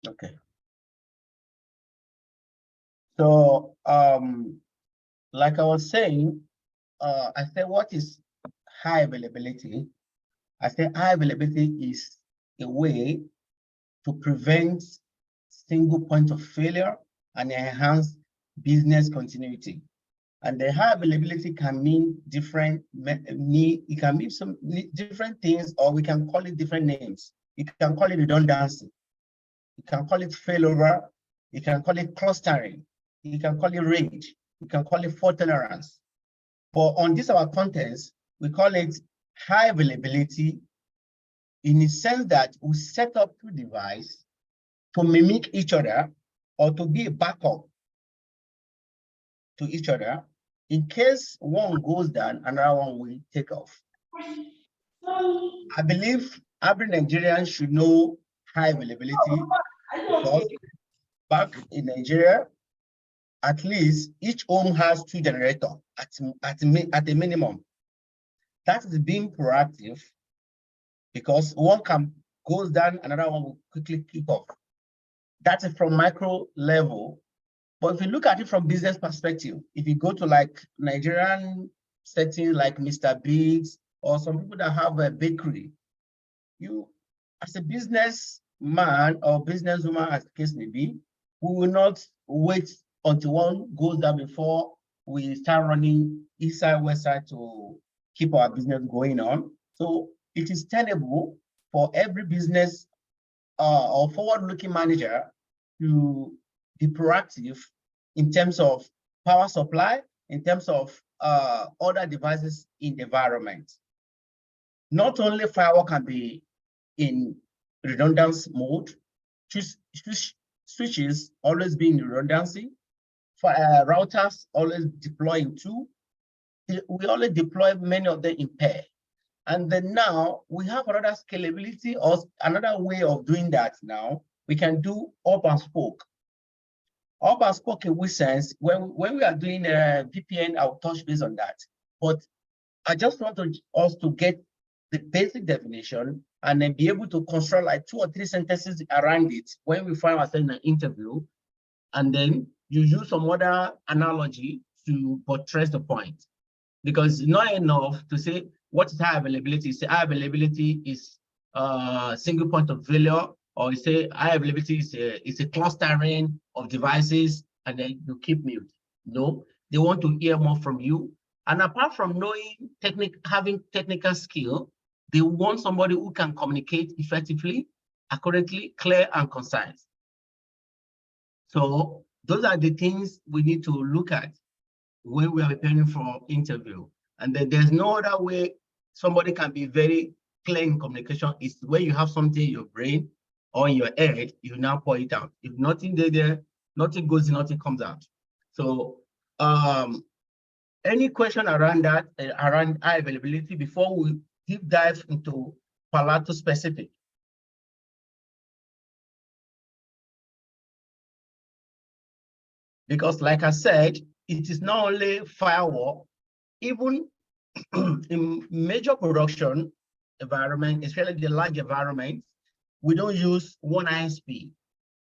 Okay. So, like I was saying, I said, what is high availability? I said high availability is a way to prevent single point of failure and enhance business continuity. And the high availability can mean it can mean some different things, or we can call it different names. You can call it redundancy. You can call it failover. You can call it clustering. You can call it rage. You can call it fault tolerance. But on this our contents, we call it high availability in the sense that we set up two devices to mimic each other or to be a backup to each other. In case one goes down, another one will take off. I believe every Nigerian should know high availability because back in Nigeria, at least each home has 2 generators at a minimum. That is being proactive because one can goes down, another one will quickly kick off. That's from micro level. But if you look at it from business perspective, if you go to like Nigerian settings like Mr. Biggs or some people that have a bakery, you as a businessman or businesswoman, as the case may be, we will not wait until one goes down before we start running east side, west side to keep our business going on. So it is tenable for every business or forward-looking manager to be proactive in terms of power supply, in terms of other devices in the environment. Not only firewall can be in redundancy mode, switches always be in redundancy, for routers always deploy in 2. We always deploy many of them in pair. And then now we have another scalability or another way of doing that now. We can do up and spoke. Up and spoke in which sense, when we are doing VPN, I'll touch base on that. But I just want us to get the basic definition and then be able to construct like 2 or 3 sentences around it when we find ourselves in an interview. And then you use some other analogy to buttress the point. Because it's not enough to say what is high availability. Say high availability is single point of failure, or you say high availability is a clustering of devices, and then you keep mute. No, they want to hear more from you. And apart from knowing having technical skill, they want somebody who can communicate effectively, accurately, clear, and concise. So those are the things we need to look at when we are preparing for interview. And then there's no other way somebody can be very clear in communication is when you have something in your brain or in your head, you now pour it out. If nothing there, nothing goes in, nothing comes out. So any question around that, around high availability before we deep dive into Palo Alto specific? Because like I said, it is not only firewall, even in major production environment, especially the large environment, we don't use one ISP.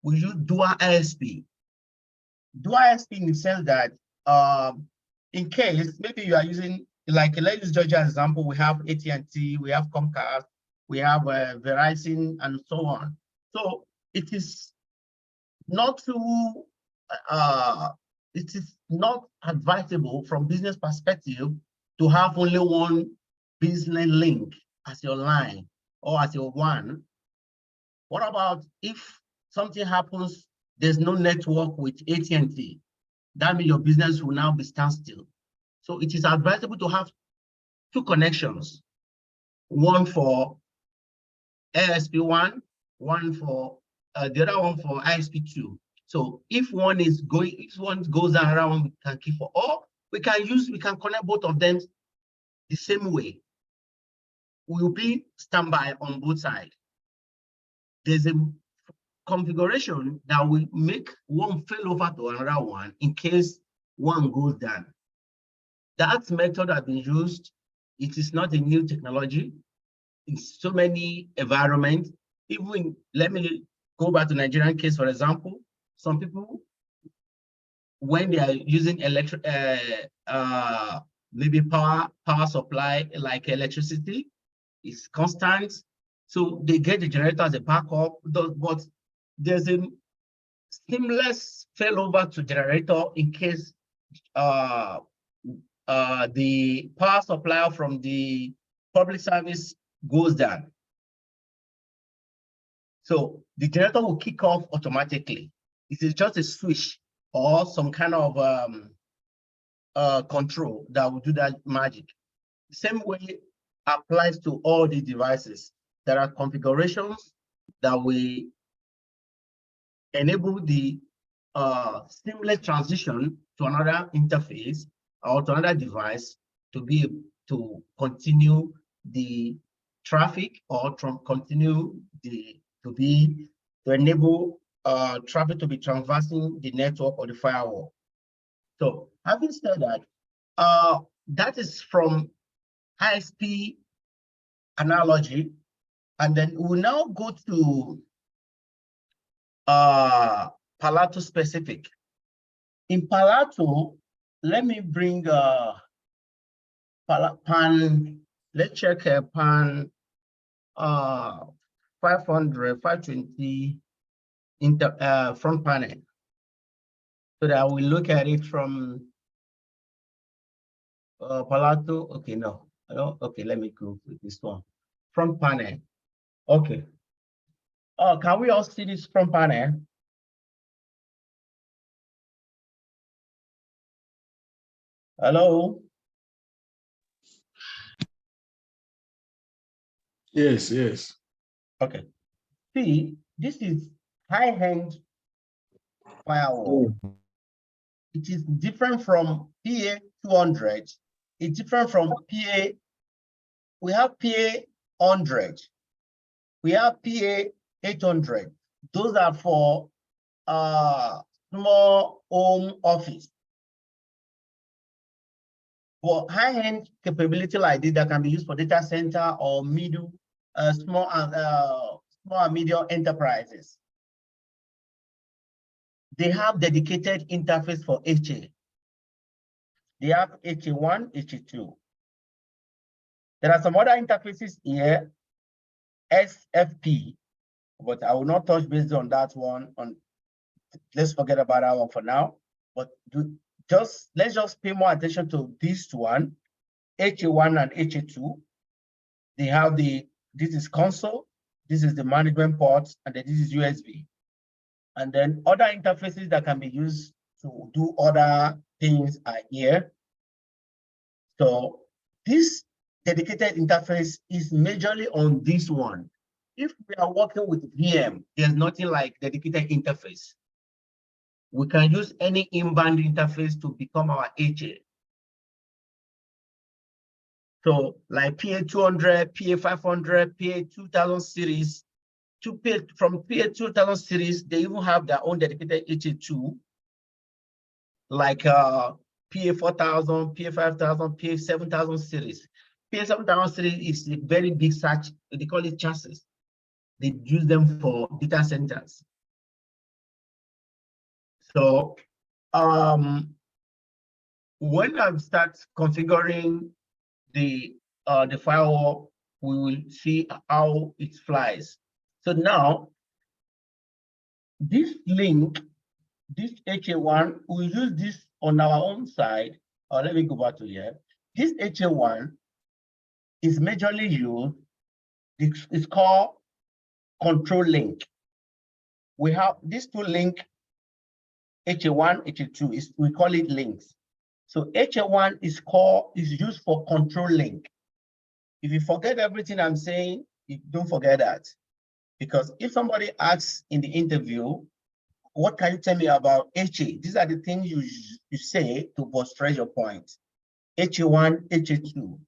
We use dual ISP. Dual ISP in the sense that in case maybe you are using, like let's use Georgia as example, we have AT&T, we have Comcast, we have Verizon, and so on. So it is not too it is not advisable from business perspective to have only one business link as your line or as your one. What about if something happens, there's no network with AT&T? That means your business will now be standstill. So it is advisable to have 2 connections, one for ASP1, one for the other one for ISP2. So if one is going, if one goes down, another one we can keep for, or we can connect both of them the same way. We will be standby on both sides. There's a configuration that will make one fail over to another one in case one goes down. That method has been used. It is not a new technology in so many environments. Even let me go back to Nigerian case, for example, some people, when they are using maybe power supply like electricity, is constant. So they get the generator as a backup, but there's a seamless failover to generator in case the power supply from the public service goes down. So the generator will kick off automatically. It is just a switch or some kind of control that will do that magic. The same way applies to all the devices. There are configurations that will enable the seamless transition to another interface or to another device to be able to continue the traffic or continue to enable traffic to be traversing the network or the firewall. So having said that, that is from ISP analogy, and then we'll now go to Palo Alto specific. In Palo Alto, let me bring pan. Let's check pan 500, 520 front panel, so that we look at it from Palo Alto. Okay, no, I don't. Okay, let me go with this one. Front panel. Okay. Can we all see this front panel? Hello? Yes, yes. Okay. See, this is high-end firewall. It is different from PA 200. It's different from PA. We have PA 100. We have PA 800. Those are for small home office. For high-end capability like this that can be used for data center or middle, small and medium enterprises, they have dedicated interface for HA. They have HA1, HA2. There are some other interfaces here, SFP, but I will not touch based on that one. Let's forget about that one for now. But let's just pay more attention to this one, HA1 and HA2. They have this is console, this is the management ports, and then this is USB. And then other interfaces that can be used to do other things are here. So this dedicated interface is majorly on this one. If we are working with VM, there's nothing like dedicated interface. We can use any inbound interface to become our HA. So like PA 200, PA 500, PA 2000 series, from PA 2000 series, they even have their own dedicated HA2, like PA 4000, PA 5000, PA 7000 series. PA 7000 series is a very big search, they call it chassis. They use them for data centers. So when I start configuring the firewall, we will see how it flies. So now, this link, this HA1, we use this on our own side. Let me go back to here. This HA1 is majorly used. It's called control link. We have these two links, HA1, HA2, we call it links. So HA1 is used for control link. If you forget everything I'm saying, don't forget that. Because if somebody asks in the interview, what can you tell me about HA? These are the things you say to buttress your point. HA1, HA2.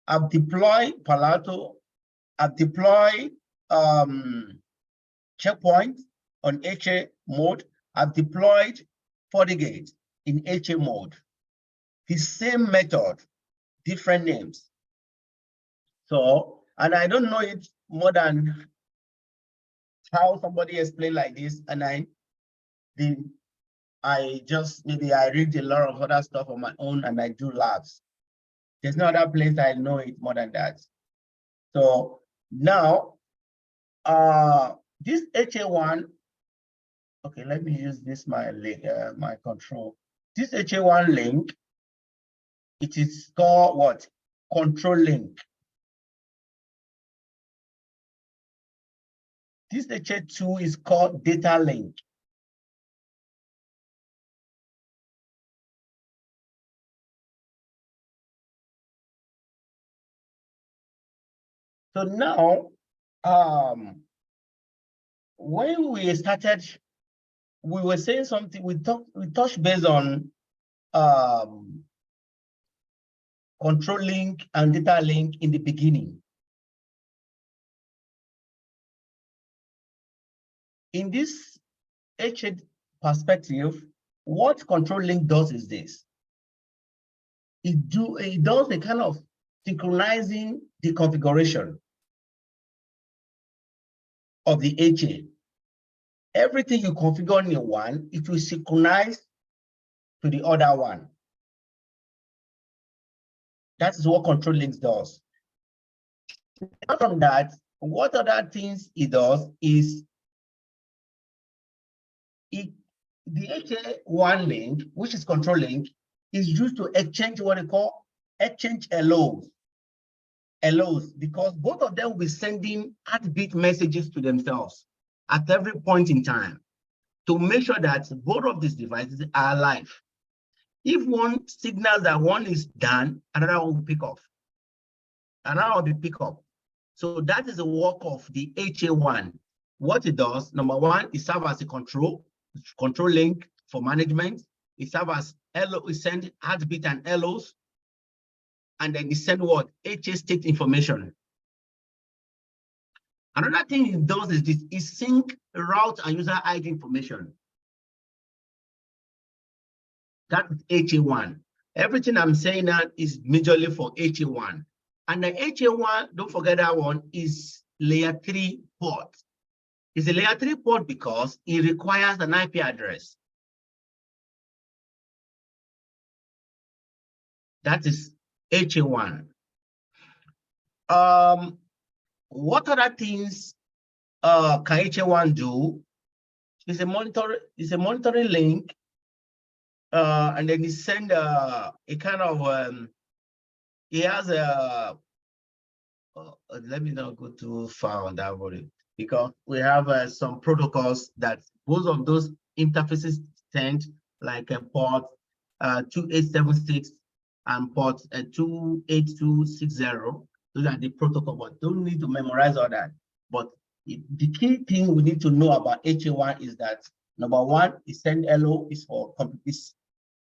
I've deployed Palo Alto. I've deployed Checkpoint on HA mode. I've deployed FortiGate in HA mode. The same method, different names. So, and I don't know it more than how somebody explained like this, and I just maybe I read a lot of other stuff on my own and I do labs. There's no other place I know it more than that. So now, this HA1, okay, let me use this my link, my control. This HA1 link, it is called what? Control link. This HA2 is called data link. So now, when we started, we were saying something, we touched based on control link and data link in the beginning. In this HA perspective, what control link does is this. It does a kind of synchronizing the configuration of the HA. Everything you configure in one, it will synchronize to the other one. That's what control links does. Apart from that, what other things it does is the HA1 link, which is control link, is used to exchange what they call exchange LOs. LOs, because both of them will be sending heartbeat messages to themselves at every point in time to make sure that both of these devices are alive. If one signals that one is down, another one will pick up. Another one will pick up. So that is the work of the HA1. What it does, number one, it serves as a control link for management. It serves as LO, it sends heartbeat and LOs, and then it sends what? HA state information. Another thing it does is this, it sync route and user ID information. That's HA1. Everything I'm saying now is majorly for HA1. And the HA1, don't forget that one, is layer 3 port. It's a layer 3 port because it requires an IP address. That is HA1. What other things can HA1 do? It's a monitoring link, and then it send a kind of it has a let me not go too far on that one, because we have some protocols that both of those interfaces send, like a port 2876 and port 28260. Those are the protocol, but don't need to memorize all that. But the key thing we need to know about HA1 is that number one, is send LO is for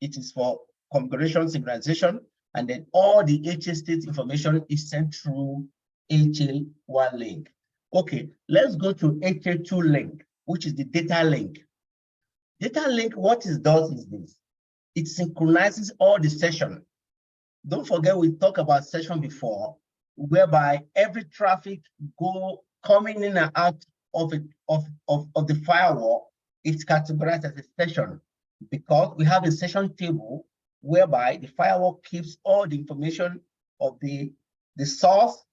it is for configuration synchronization, and then all the HA state information is sent through HA1 link. Okay, let's go to HA2 link, which is the data link. Data link, what it does is this. It synchronizes all the session. Don't forget we talked about session before, whereby every traffic coming in and out of the firewall is categorized as a session, because we have a session table whereby the firewall keeps all the information of the source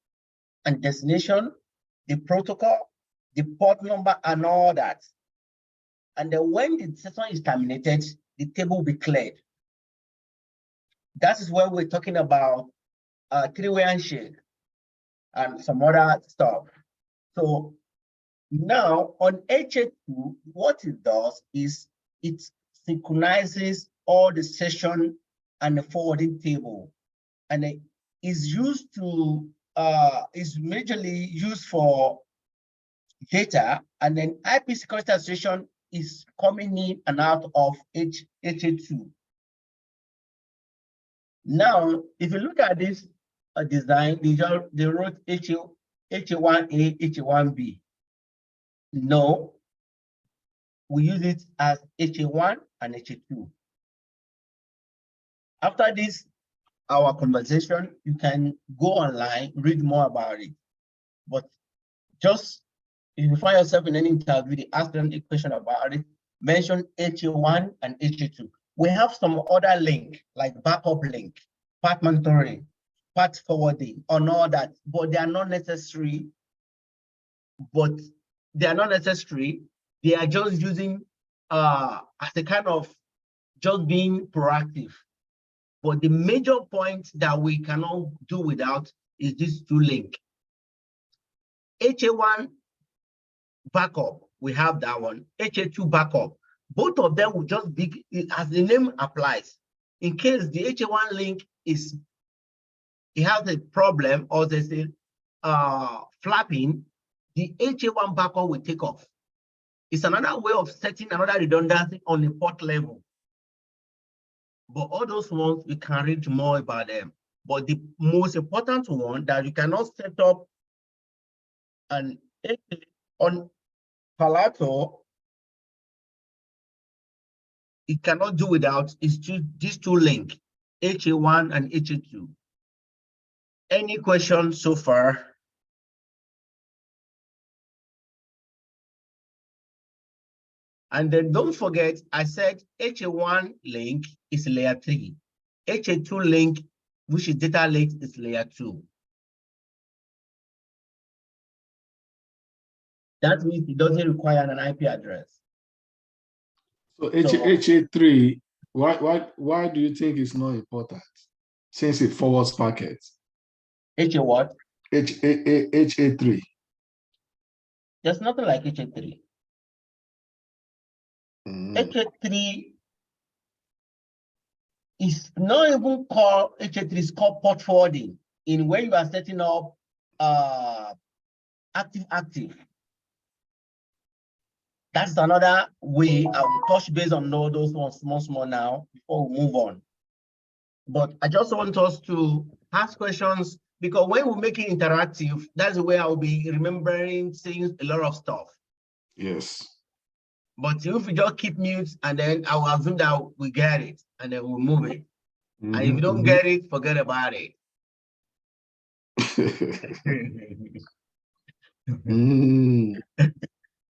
and destination, the protocol, the port number, and all that. And then when the session is terminated, the table will be cleared. That is where we're talking about three-way handshake and some other stuff. So now on HA2, what it does is it synchronizes all the session and the forwarding table, and it is used to is majorly used for data, and then IP security association is coming in and out of HA2. Now, if you look at this design, they wrote HA1A, HA1B. No, we use it as HA1 and HA2. After this, our conversation, you can go online, read more about it. But just If you find yourself in any interview, they ask them a question about it, mention HA1 and HA2. We have some other link, like backup link, path monitoring, path forwarding, and all that, but they are not necessary. They are just using as a kind of just being proactive. But the major point that we cannot do without is this two link. HA1 backup, we have that one. HA2 backup, both of them will just be, as the name applies, in case the HA1 link it has a problem or there's a flapping, the HA1 backup will take off. It's another way of setting another redundancy on the port level. But all those ones, we can read more about them. But the most important one that you cannot set up an HA on Palo Alto, it cannot do without is these two links, HA1 and HA2. Any questions so far? And then don't forget, I said HA1 link is layer 3. HA2 link, which is data lake, is layer 2. That means it doesn't require an IP address. So HA3, why do you think it's not important? Since it forwards packets. HA what? HA3. There's nothing like HA3. HA3 is not even called HA3, is called port forwarding in where you are setting up active. That's another way. I will touch base on all those ones small now before we move on. But I just want us to ask questions, because when we make it interactive, that's the way I'll be remembering saying a lot of stuff. Yes. But if we just keep mute, and then I will assume that we get it, and then we'll move it. And if you don't get it, forget about it.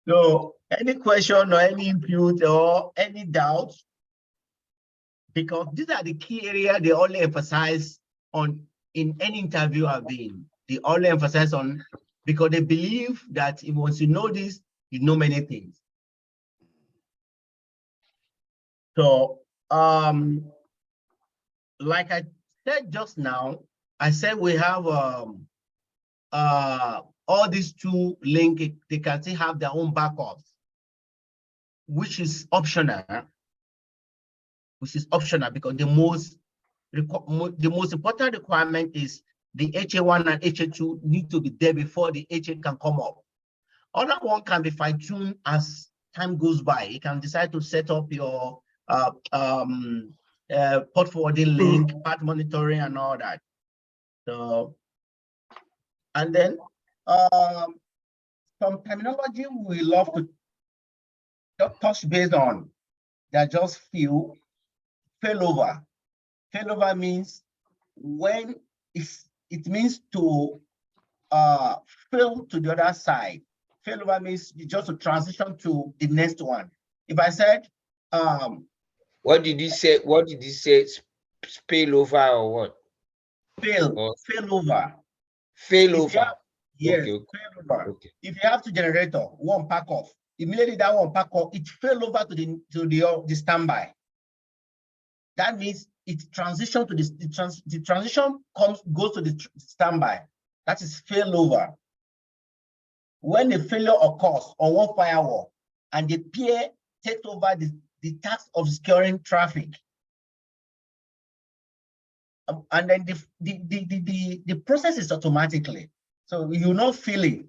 So any question or any input or any doubt, because these are the key areas they only emphasize on in any interview I've been. They only emphasize on, because they believe that once you know this, you know many things. So like I said just now, I said we have all these two links, they can still have their own backups, which is optional. Because the most important requirement is the HA1 and HA2 need to be there before the HA can come up. Other one can be fine-tuned as time goes by. You can decide to set up your port forwarding link, path monitoring, and all that. So, and then some terminology we love to touch base on that just failover. Failover means when it means to fail to the other side. Failover means just to transition to the next one. If I said what did you say? What did you say? Spillover or what? Failover. Failover. Yes, okay. Failover. Okay. If you have two generator, one pack off, immediately that one pack off, it fail over to the standby. That means it transition to the transition goes to the standby. That is failover. When a failure occurs on one firewall and the peer takes over the task of securing traffic, and then the process is automatically. So you not feel it,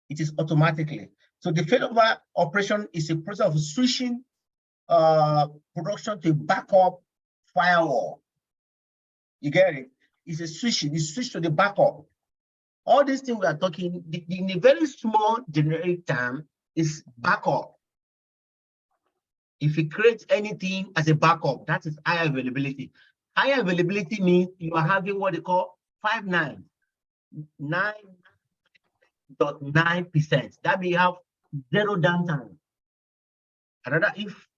it is automatically. So the failover operation is a process of switching production to backup firewall. You get it? It's a switching, you switch to the backup. All these things we are talking in a very small generic term is backup. If you create anything as a backup, that is high availability. High availability means you are having what they call 5 nines. 99.9%. That means you have zero downtime. Another, if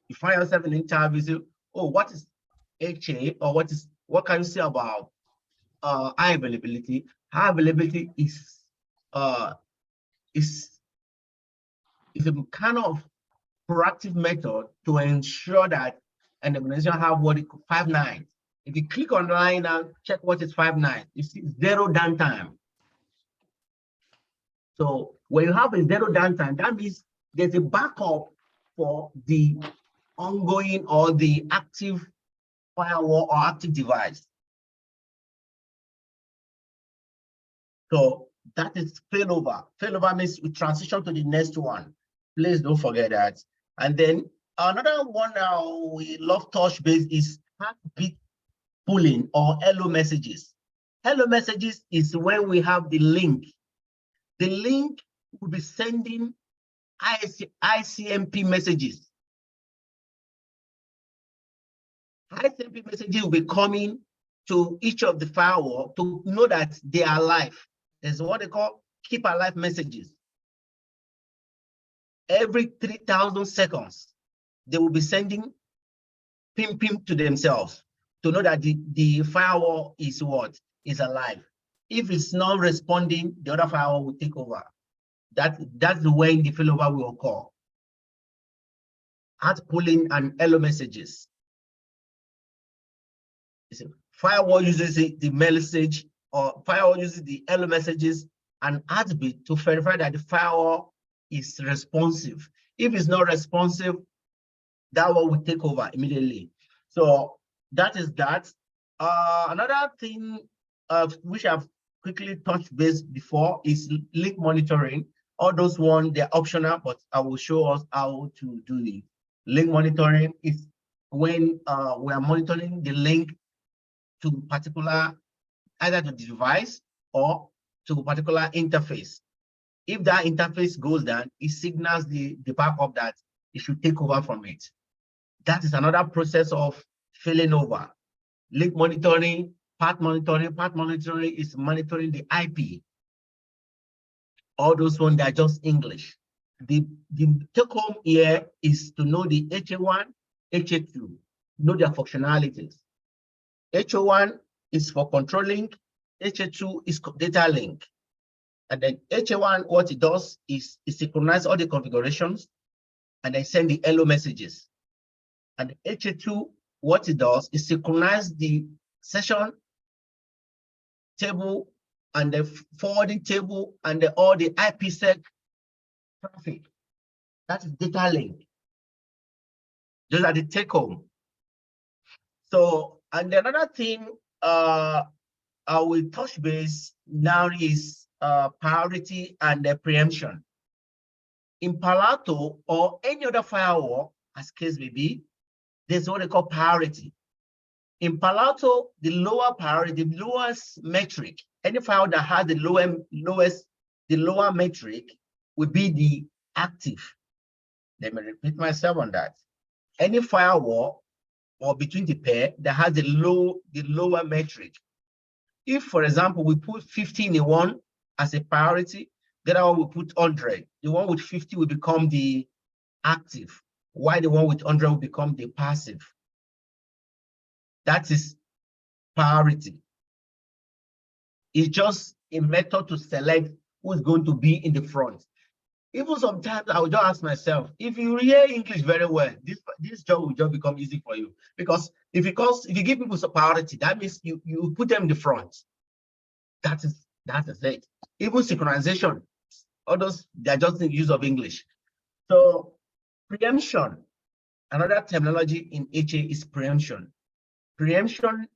you find yourself in an interview, say, oh, what is HA, or what can you say about high availability? High availability is a kind of proactive method to ensure that an organization have what it 5 nines. If you click on the line and check what is 5 nines, you see zero downtime. So when you have a zero downtime, that means there's a backup for the ongoing or the active firewall or active device. So that is failover. Failover means we transition to the next one. Please don't forget that. And then another one we love touch base is heartbeat pulling or hello messages. Hello messages is when we have the link. The link will be sending ICMP messages. ICMP messages will be coming to each of the firewall to know that they are alive. There's what they call keep alive messages. Every 3,000 seconds, they will be sending ping to themselves to know that the firewall is what? Is alive. If it's not responding, the other firewall will take over. That's when the failover will occur. Heart pulling and hello messages. Firewall uses the message, or firewall uses the hello messages and heartbeat to verify that the firewall is responsive. If it's not responsive, that one will take over immediately. So that is that. Another thing which I've quickly touched base before is link monitoring. All those ones, they're optional, but I will show us how to do it. Link monitoring is when we are monitoring the link to particular, either to the device or to a particular interface. If that interface goes down, it signals the backup that it should take over from it. That is another process of failing over. Link monitoring, path monitoring. Path monitoring is monitoring the IP. All those ones, they're just English. The take home here is to know the HA1, HA2, know their functionalities. HA1 is for control link, HA2 is data link. And then HA1, what it does is it synchronizes all the configurations and then send the hello messages. And HA2, what it does is synchronize the session table and the forwarding table and all the IPsec traffic. That is data link. Those are the take home. So, and another thing I will touch base now is priority and preemption. In Palo Alto or any other firewall, as case may be, there's what they call priority. In Palo Alto, the lower priority, the lowest metric, any firewall that has the lower metric will be the active. Let me repeat myself on that. Any firewall or between the pair that has the lower metric. If, for example, we put 50 in the one as a priority, then I will put 100. The one with 50 will become the active, while the one with 100 will become the passive. That is priority. It's just a method to select who's going to be in the front. Even sometimes I will just ask myself, if you hear English very well, this job will just become easy for you. Because if you give people some priority, that means you put them in the front. That is it. Even synchronization, all those, they're just the use of English. So preemption, another terminology in HA is preemption. Preemption,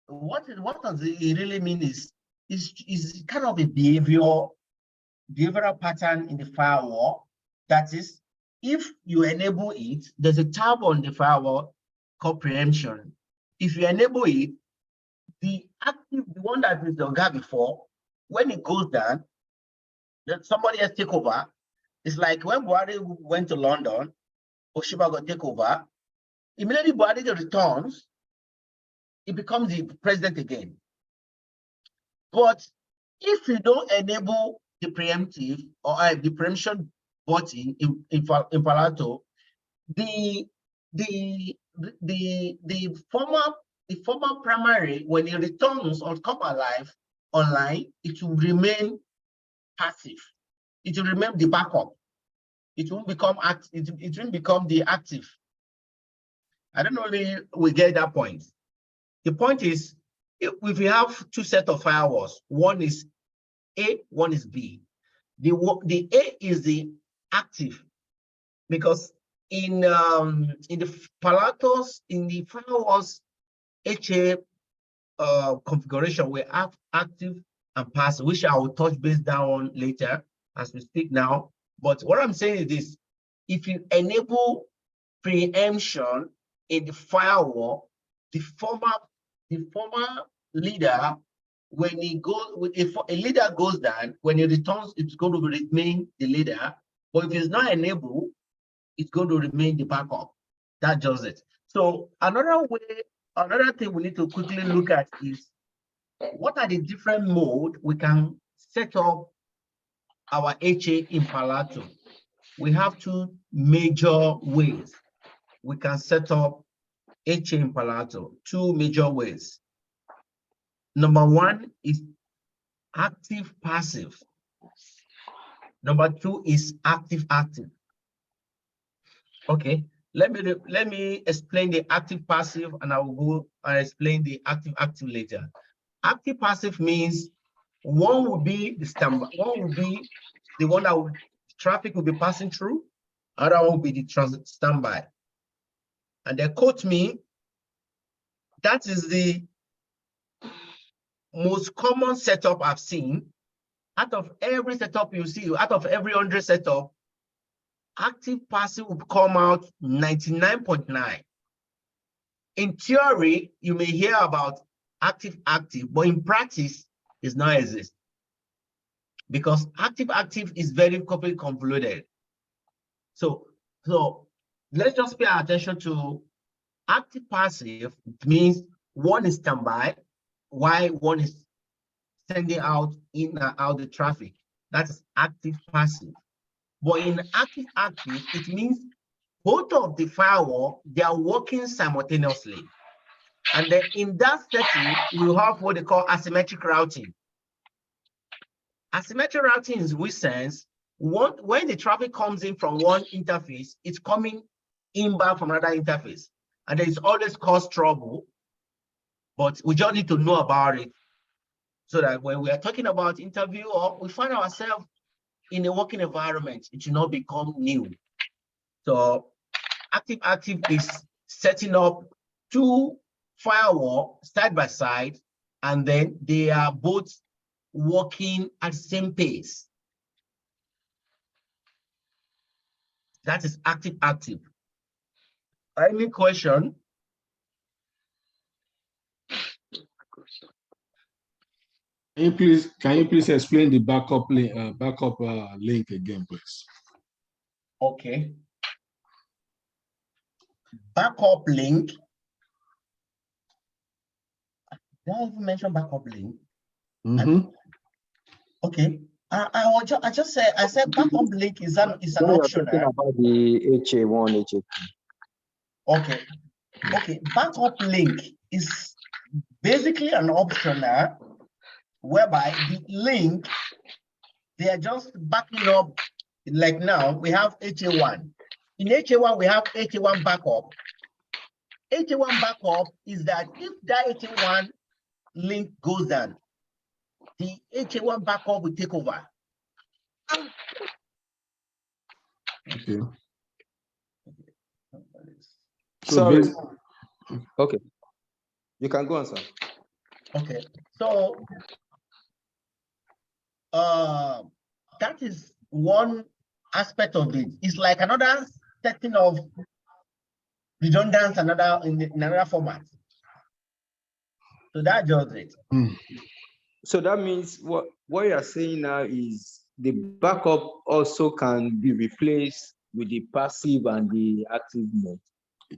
what does it really mean is kind of a behavioral pattern in the firewall. That is, if you enable it, there's a tab on the firewall called preemption. If you enable it, the one that is the guy before, when it goes down, then somebody else take over. It's like when Buhari went to London, Oshiba got take over. Immediately Buhari returns, he becomes the president again. But if you don't enable the preemptive or the preemption button in Palo Alto, the former primary, when it returns or come alive online, it will remain passive. It will remain the backup. It won't become active. It won't become the active. I don't know if we get that point. The point is, if we have two sets of firewalls, one is A, one is B. The A is the active, because in the Palo Altos, in the firewalls HA configuration, we have active and passive, which I will touch base down on later as we speak now. But what I'm saying is this: if you enable preemption in the firewall, the former leader, when he goes, if a leader goes down, when he returns, it's going to remain the leader. But if it's not enabled, it's going to remain the backup. That does it. So another thing we need to quickly look at is, what are the different modes we can set up our HA in Palo Alto? We have two major ways we can set up HA in Palo Alto, two major ways. Number one is active passive. Number two is active active. Okay, let me explain the active passive, and I will go and explain the active active later. Active passive means one will be the standby, one will be the one that traffic will be passing through, other one will be the standby. And they quote me, that is the most common setup I've seen. Out of every setup you see, out of every 100 setup, active passive will come out 99.9. In theory, you may hear about active active, but in practice, it's not exist, because active active is very convoluted. So let's just pay attention to active passive. It means one is standby, while one is sending out in and out the traffic. That is active passive. But in active active, it means both of the firewall, they are working simultaneously. And then in that setting, we have what they call asymmetric routing. Asymmetric routing is, which sense, when the traffic comes in from one interface, it's coming inbound from another interface. And it's always cause trouble, but we just need to know about it, so that when we are talking about interview or we find ourselves in a working environment, it should not become new. So active active is setting up two firewall side by side, and then they are both working at the same pace. That is active active. Any question? Can you please explain the backup link, link again, please? Okay. Backup link. Did I even mention backup link? Okay. I just said, backup link is an option. About the HA1, HA2. Okay. Okay. Backup link is basically an optional, whereby the link, they are just backing up. Like now we have HA1. In HA1, we have HA1 backup. HA1 backup is that if that HA1 link goes down, the HA1 backup will take over. Okay. Sorry. Okay. You can go on, sir. Okay. So that is one aspect of it. It's like another setting of redundance, in another format. So that does it. So that means what you are saying now is the backup also can be replaced with the passive and the active mode.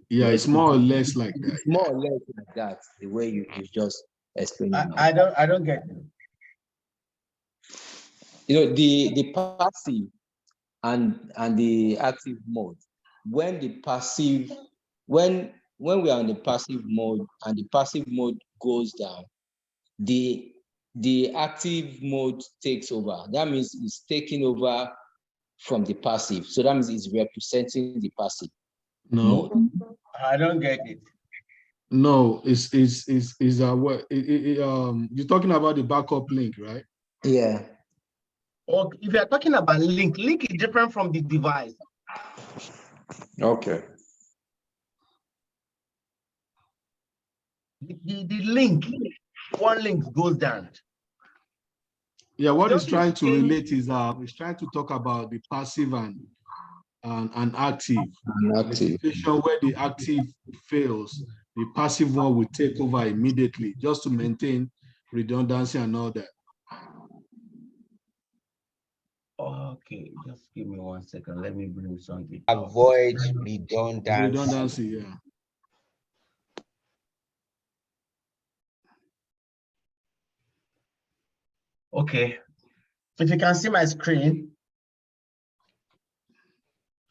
Yeah, it's more or less like that. It's more or less like that, the way you just explained. I don't get it. the passive and the active mode. When the passive, when we are in the passive mode and the passive mode goes down, the active mode takes over. That means it's taking over from the passive. So that means it's representing the passive No, mode. I don't get it. no, it's what you're talking about the backup link, right? Yeah. Or if you're talking about link is different from the device. Okay. The link, one link goes down. Yeah, what Don't he's you trying to think- relate is he's trying to talk about the passive and active. In a situation where the active fails, the passive one will take over immediately just to maintain redundancy and all that. Okay, just give me 1 second. Let me bring something up. Avoid redundancy. Redundancy, yeah. Okay, if you can see my screen,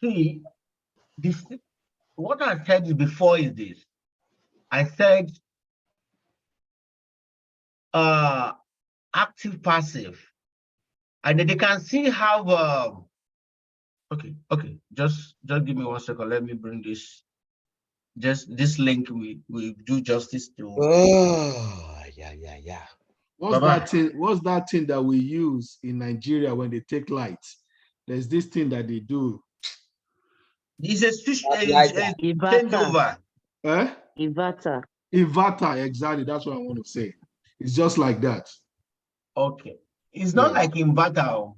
see this. What I said before is this. I said active passive, and then they can see how okay, just give me 1 second. Let me bring this. Just this link we do justice to. Oh, yeah. What's Baba. that thing? What's that thing that we use in Nigeria when they take lights? There's this thing that they do. It's a switch, Inverter. changeover. Eh? Inverter. Inverter, exactly. That's what I want to say. It's just like that. Okay, it's not Yeah. like inverter.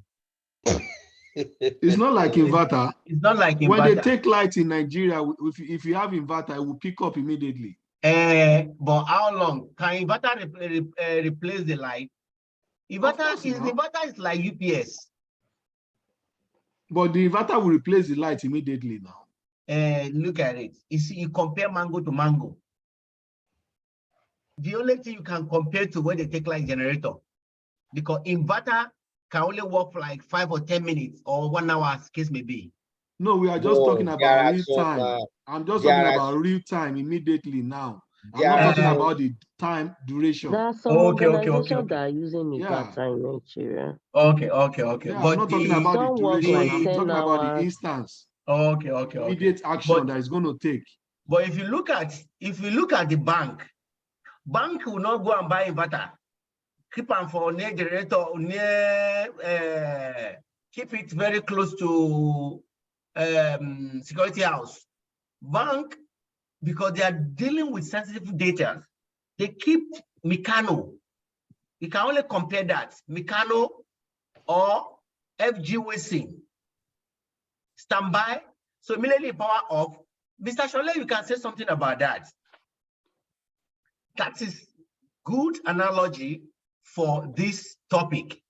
It's not like inverter. It's not like When they inverter. take light in Nigeria, if you have inverter, it will pick up immediately. But how long can inverter replace the light? Inverter is like UPS. But the inverter will replace the light immediately now. Look at it. You see, you compare mango to mango. The only thing you can compare to when they take like generator, because inverter can only work for like 5 or 10 minutes or 1 hour, as case may be. No, we are just No, talking there about are real some, time. I'm just there talking are about real time immediately now. I'm there not are talking some- about the time duration. There are some Okay. organizations that are using Yeah. inverter in Nigeria. Okay. Yeah, But I'm not talking about the Some work duration. like I'm 10 talking about the hours. instance. Okay. Immediate action But that is going to take. if you look at the bank will not go and buy inverter. Keep them for near generator, keep it very close to security house. Bank, because they are dealing with sensitive data, they keep Meccano. You can only compare that, Meccano or FG Wissing. Standby. So immediately power off. Mr. Shole, you can say something about that. That is good analogy for this topic.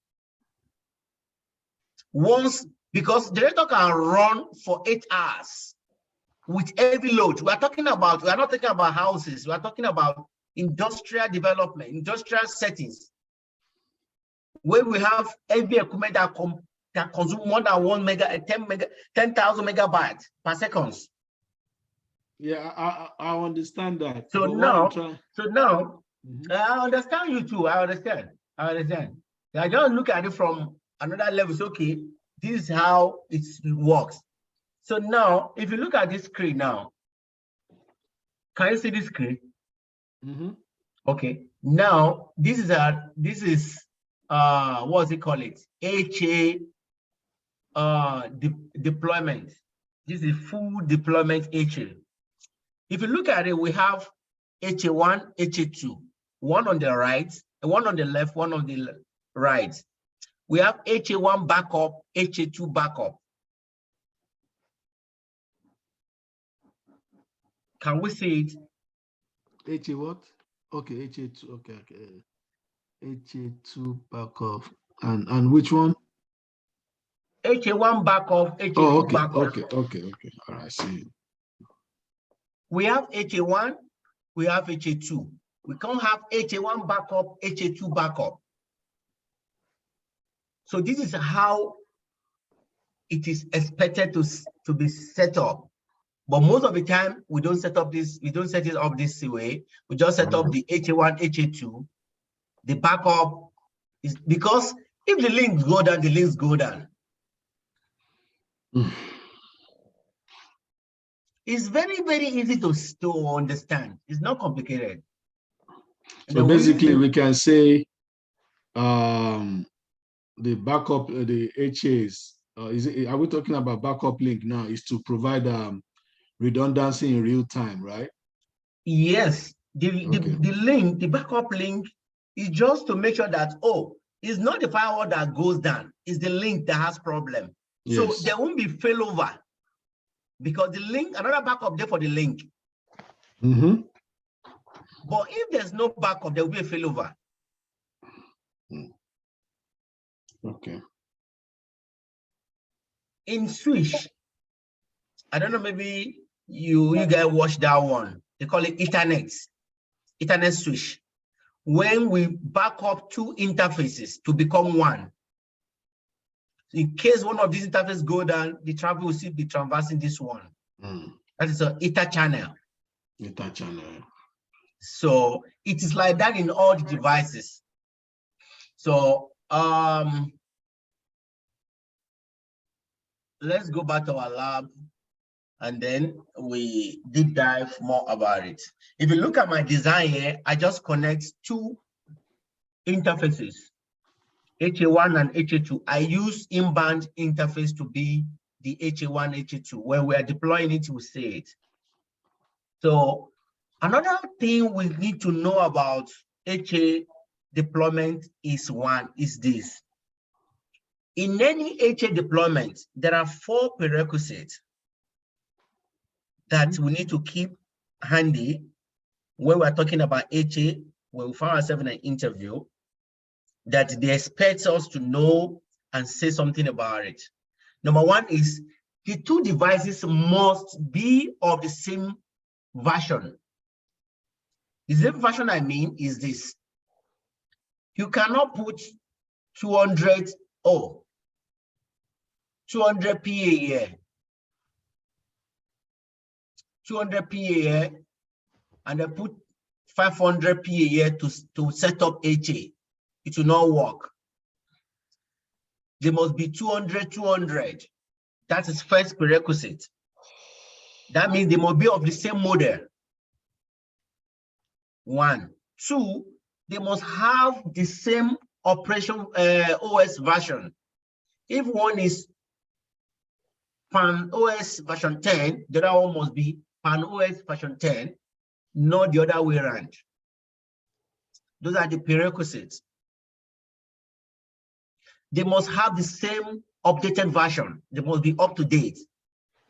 Because generator can run for 8 hours with heavy load. We are not talking about houses. We are talking about industrial development, industrial settings, where we have heavy equipment that consume more than 10,000 megabytes per second. Yeah, I understand that. So but now, Mhm. I understand you too. I understand. I just look at it from another level. It's okay. This is how it works. So now, if you look at this screen now, can you see this screen? Mhm. Okay. Now this is what's it called? It HA deployment. This is full deployment HA. If you look at it, we have HA1, HA2, one on the right, one on the left, one on the right. We have HA1 backup, HA2 backup. Can we see it? HA what? Okay, HA2. Okay. HA2 backup. And which one? HA1 backup, HA2 Oh, okay. backup. Okay. All right, I see. We have HA1, we have HA2. We can't have HA1 backup, HA2 backup. So this is how it is expected to be set up. But most of the time, we don't set it up this way. We just set up the HA1, HA2. The backup is because if the links go down, the links go down. It's very, very easy to understand. It's not complicated. So basically, we can say the backup, the HAs, are we talking about backup link now? Is to provide redundancy in real time, right? Yes, the link, the backup link is just to make sure that, oh, it's not the firewall that goes down, it's the link that has problem. Yes. So there won't be failover because the link, another backup there for the link. But if there's no backup, there will be a failover. Okay. In switch, I don't know, maybe you guys watch that one. They call it Ethernet switch. When we back up two interfaces to become one, in case one of these interfaces go down, the traffic will still be traversing this one. That is an Ether channel. Ether channel. So it is like that in all the devices. So let's go back to our lab and then we deep dive more about it. If you look at my design here, I just connect two interfaces, HA1 and HA2. I use inbound interface to be the HA1, HA2. When we are deploying it, we say it. So another thing we need to know about HA deployment is this. In any HA deployment, there are 4 prerequisites that we need to keep handy when we're talking about HA, when we find ourselves in an interview, that they expect us to know and say something about it. Number 1 is the 2 devices must be of the same version. The same version I mean is this. You cannot put 200 PA here, 200 PA here, and I put 500 PA here to set up HA. It will not work. There must be 200, 200. That is first prerequisite. That means they must be of the same model. 1. 2, they must have the same operation OS version. If one is Pan OS version 10, the other one must be Pan OS version 10, not the other way around. Those are the prerequisites. They must have the same updated version. They must be up to date.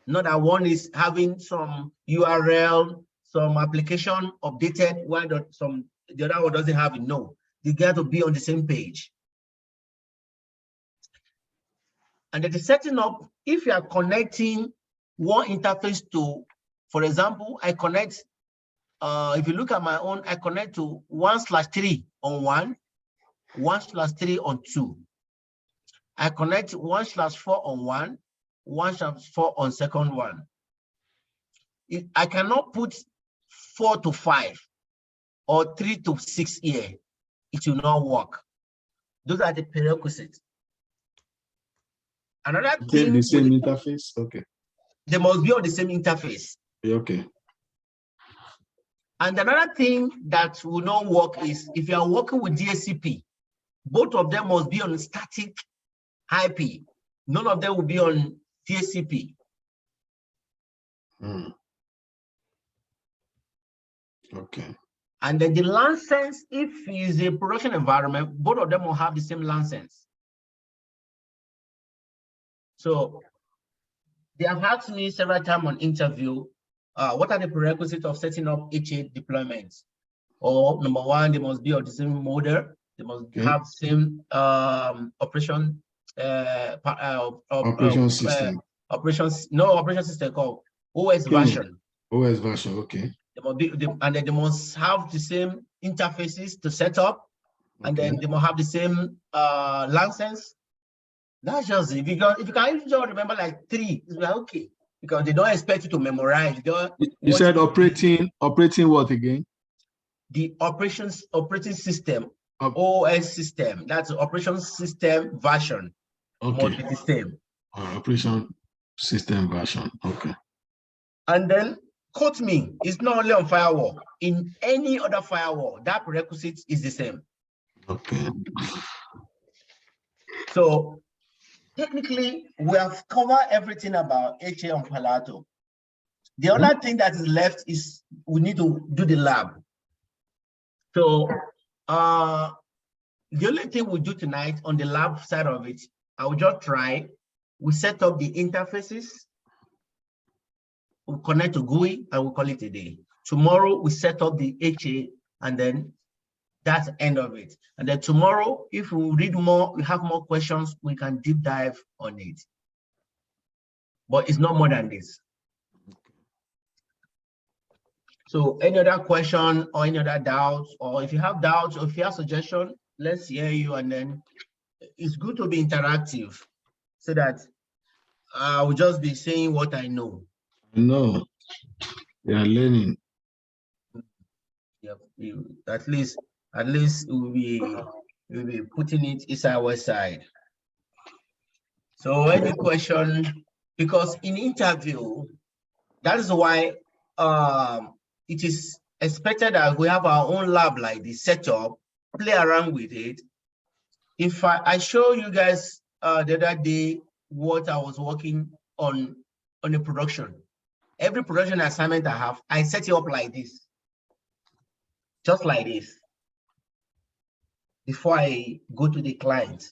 Not that one is having some URL, some application updated, while the other one doesn't have it. No, they got to be on the same page. And then the setting up, if you are connecting one interface to, for example, I connect, if you look at my own, I connect to 1/3 on 1, 1/3 on 2. I connect 1/4 on 1, 1/4 on second one. I cannot put 4 to 5 or 3 to 6 here. It will not work. Those are the prerequisites. Another thing, the same interface. Okay. They must be on the same interface. Okay. And another thing that will not work is if you are working with DHCP, both of them must be on static IP. None of them will be on DHCP. Okay. And then the license, if it's a production environment, both of them will have the same license. So they have asked me several times on interview, what are the prerequisites of setting up HA deployments? Or number 1, they must be of the same model. They must have same operation system. Operation system called OS version. OS version, okay. They must be, and then they must have the same interfaces to set up, and then they must have the same license, That's just it. Because if you can even just remember like 3, it's like okay. Because they don't expect you to memorize. You said operating what again? The operating system, Op- OS system. That's the operation system version. Okay. Must be the same. Operation system version. Okay. And then quote me, it's not only on firewall. In any other firewall, that prerequisite is the same. Okay. So technically, we have covered everything about HA on Palo Alto. The other thing that is left is we need to do the lab. So the only thing we do tonight on the lab side of it, I will just try. We set up the interfaces. We connect to GUI and we call it a day. Tomorrow we set up the HA and then that's the end of it. And then tomorrow, if we read more, we have more questions, we can deep dive on it. But it's not more than this. So any other question or any other doubts, or if you have doubts or if you have suggestion, let's hear you. And then it's good to be interactive so that I will just be saying what I know. No, they are learning. Yep. At least we'll be putting it inside our side. So any question, because in interview, that is why it is expected that we have our own lab like this set up, play around with it. If I show you guys the other day what I was working on a production, every production assignment I have, I set it up like this, just like this, before I go to the client.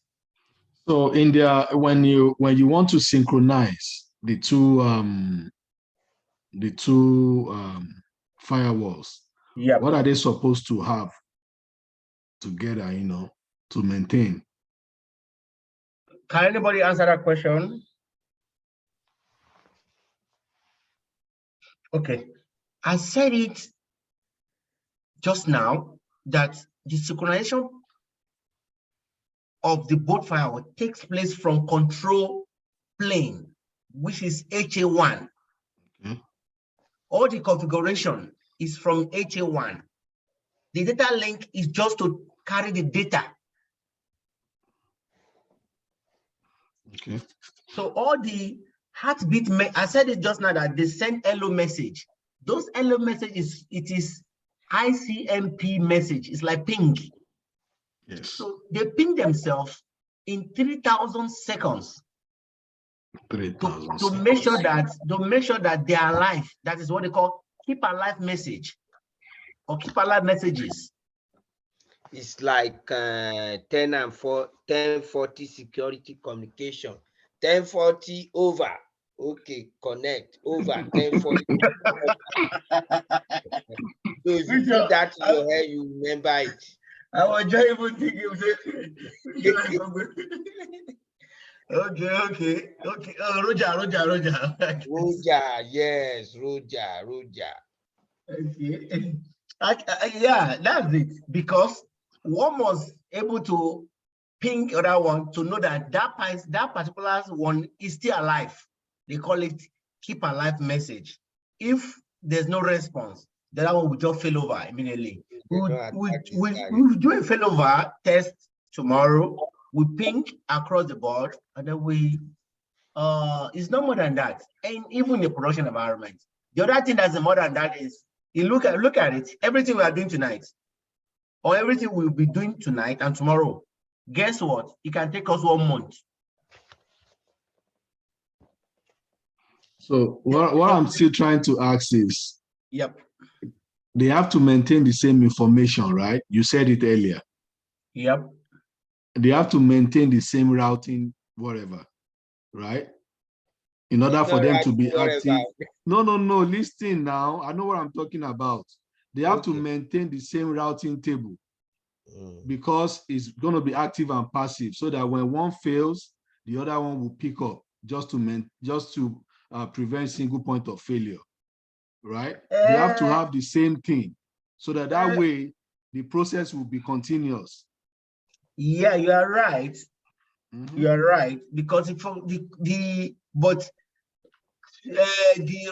So in there, when you want to synchronize the two firewalls, Yeah. what are they supposed to have together, to maintain? Can anybody answer that question? Okay, I said it just now that the synchronization of the both firewall takes place from control plane, which is HA1. Okay. All the configuration is from HA1. The data link is just to carry the data. Okay. So all the heartbeat, I said it just now that they send hello message. Those hello messages, it is ICMP message. It's like ping. Yes. So they ping themselves in 3,000 seconds. 3,000 to make sure that they are alive. That is what they call keep alive message or keep alive messages. It's like 1040 security communication. 1040 over. Okay, connect over 1040. So if you put that in your head, you remember it. I was just even thinking. Okay. Roger. Yes, Roger. Okay. Yeah, that's it. Because one was able to ping other one to know that that particular one is still alive. They call it keep alive message. If there's no response, the other one will just fail over immediately. We'll do a failover test tomorrow. We ping across the board, and then we it's no more than that. And even in the production environment, the other thing that's more than that is you look at it. Everything we are doing tonight, or everything we'll be doing tonight and tomorrow. Guess what? It can take us 1 month. So what I'm still trying to ask is, Yep. they have to maintain the same information, right? You said it earlier. Yep. They have to maintain the same routing, whatever, right? In order for them to be active. No, listen now. I know what I'm talking about. They have to maintain the same routing table because it's going to be active and passive, so that when one fails, the other one will pick up just to prevent single point of failure, right? They have to have the same thing so that way the process will be continuous. Yeah, you are right. Mhm. You are right, because if the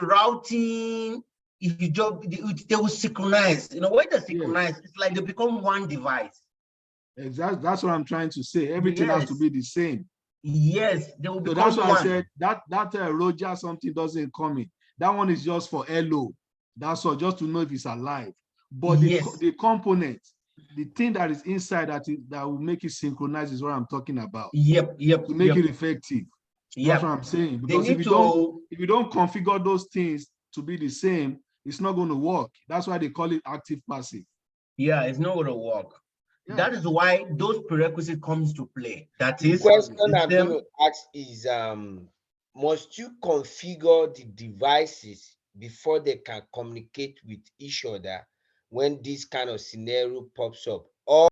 routing, if you just they will synchronize. You know, when they synchronize, it's like they become one device. Exactly. That's what I'm trying to say. Everything has to Yes. be the same. Yes, they will So that's become why I one. said that Roger something doesn't come in. That one is just for LO. That's all, just to know if it's alive. But Yes. the component, the thing that is inside that will make it synchronize is what I'm talking about. Yep. To make it effective. That's Yep. what I'm saying. They Because need if to. you don't configure those things to be the same, it's not going to work. That's why they call it active passive. Yeah, it's not going to work. Yeah. That is why those prerequisites comes to play. That The is, question the I'm going same. to ask is, must you configure the devices before they can communicate with each other when this kind of scenario pops up?